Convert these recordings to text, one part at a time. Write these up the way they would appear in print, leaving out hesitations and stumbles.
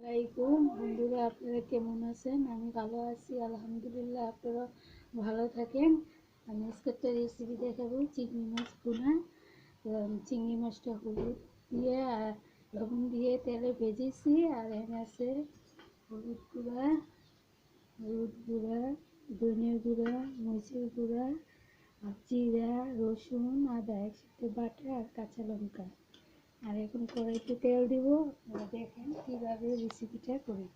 আসসালামাইকুম বন্ধুরা, আপনারা কেমন আছেন? আমি ভালো আছি আলহামদুলিল্লাহ। আপনারা ভালো থাকেন। আমি আজকে একটা রেসিপি দেখাবো, চিংড়ি মাছ ভুনা। চিংড়ি মাছটা হলুদ দিয়ে আর লবণ দিয়ে তেলে ভেজেছি। আর এখানে আছে হলুদ গুঁড়া, ধনিয়া গুঁড়া, মরিচের গুঁড়া, আর জিরা, রসুন, আদা একসাথে বাটা আর কাঁচা লঙ্কা। আর এখন কড়াইতে তেল দিব। আপনারা দেখেন কীভাবে রেসিপিটা করি।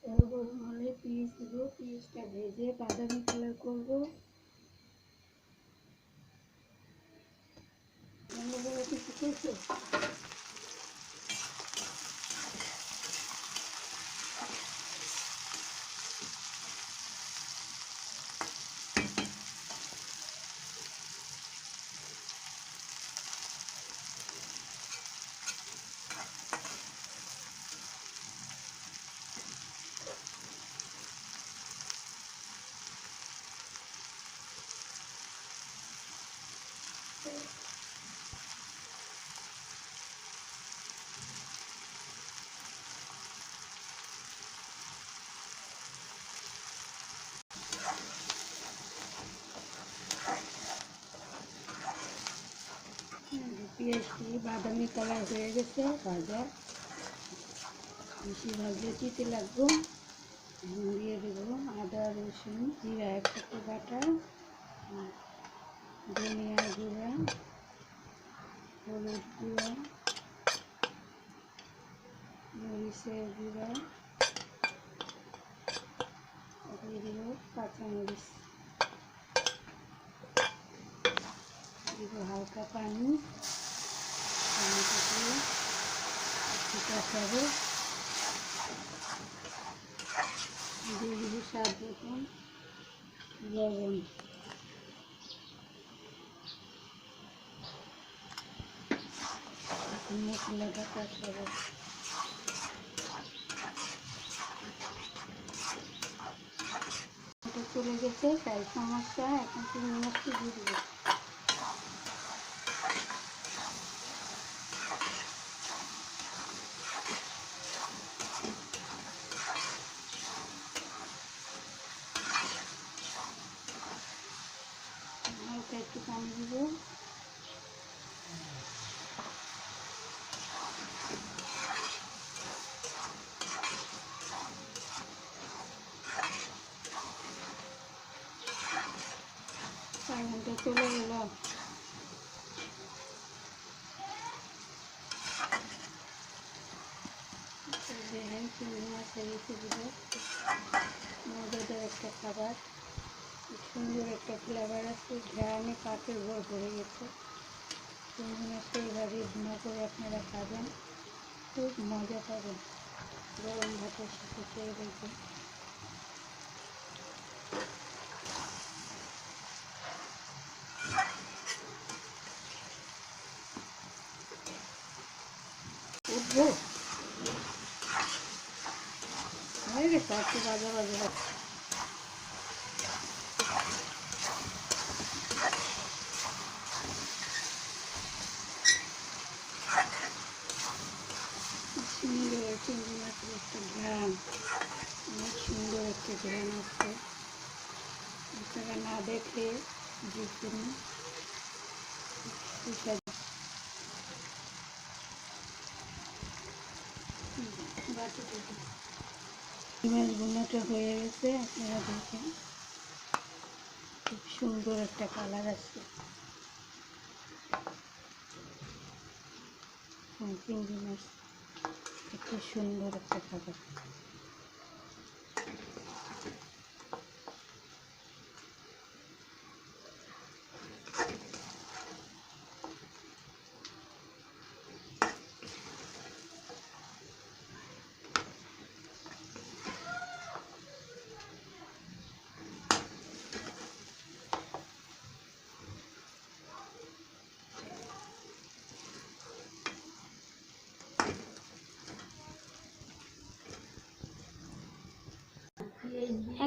তেল গরম হলে পেঁয়াজ দিব। পেঁয়াজটা ভেজে বাদামি কালার করবো। কিছু করছো? পেঁয়াজটি বাদামি কালার হয়ে গেছে ভাজা। বেশি ভাজলে চিতে লাগবো। দিয়ে দেবো আদা, রসুন, জিরা একসাথে বাটা, ধনিয়া গুঁড়া, হলুদ গুঁড়া, মরিচের গুঁড়া, দিয়ে দেবো কাঁচামরিচ, দিব হালকা পানি, কষাবো। দিয়ে দিব স্বাদ মতন লবণ। মশলাটা কষাবো। এটা চলে গেছে, তাই সমস্যা। এখন চিংড়ি মাছটি দিয়ে দেবো। হালকা একটু পানি দিব। পানিটা চলে গেল। দেখেন চিংড়ি মাছের রেসিপিটা মজাদার একটা খাবার। সুন্দর একটা ফ্লেভার আছে, ঘ্রাণে পাতের ভর ভরে গেছে। চিংড়ি মাছটা এইভাবে ভুনা করে আপনারা খাবেন, খুব মজা পাবেন। গরম ভাতের সাথে খেয়ে দেখবেন। উঠবো হয়ে গেছে, একটু বাজা বাজা। সুন্দর চিংড়ি মাছের একটা ঘ্রাণ, অনেক সুন্দর একটা ঘ্রাণ আসছে। আপনারা না দেখে দেখবেন না। মাছ বোনাটা হয়ে গেছে, আপনারা দেখেন খুব সুন্দর একটা কালার আসছে। চিংড়ি মাছ একটা সুন্দর একটা খাবার।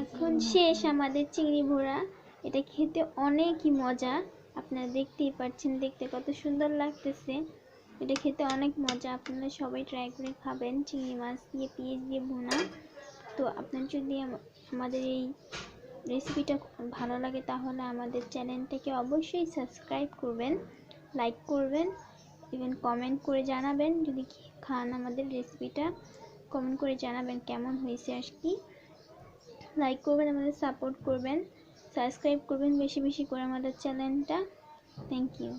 এখন শেষ আমাদের চিংড়ি ভোড়া। এটা খেতে অনেকই মজা। আপনারা দেখতেই পাচ্ছেন, দেখতে কত সুন্দর লাগতেছে। এটা খেতে অনেক মজা, আপনারা সবাই ট্রাই করে খাবেন। চিংড়ি মাছ দিয়ে পেঁয়াজ দিয়ে ভুনা। তো আপনার যদি আমাদের এই রেসিপিটা ভালো লাগে তাহলে আমাদের চ্যানেলটাকে অবশ্যই সাবস্ক্রাইব করবেন, লাইক করবেন, ইভেন কমেন্ট করে জানাবেন। যদি খান আমাদের রেসিপিটা, কমেন্ট করে জানাবেন কেমন হয়েছে আর কি। লাইক করবেন, আমাদের সাপোর্ট করবেন, সাবস্ক্রাইব করবেন বেশি বেশি করে আমাদের চ্যানেলটা। Thank you.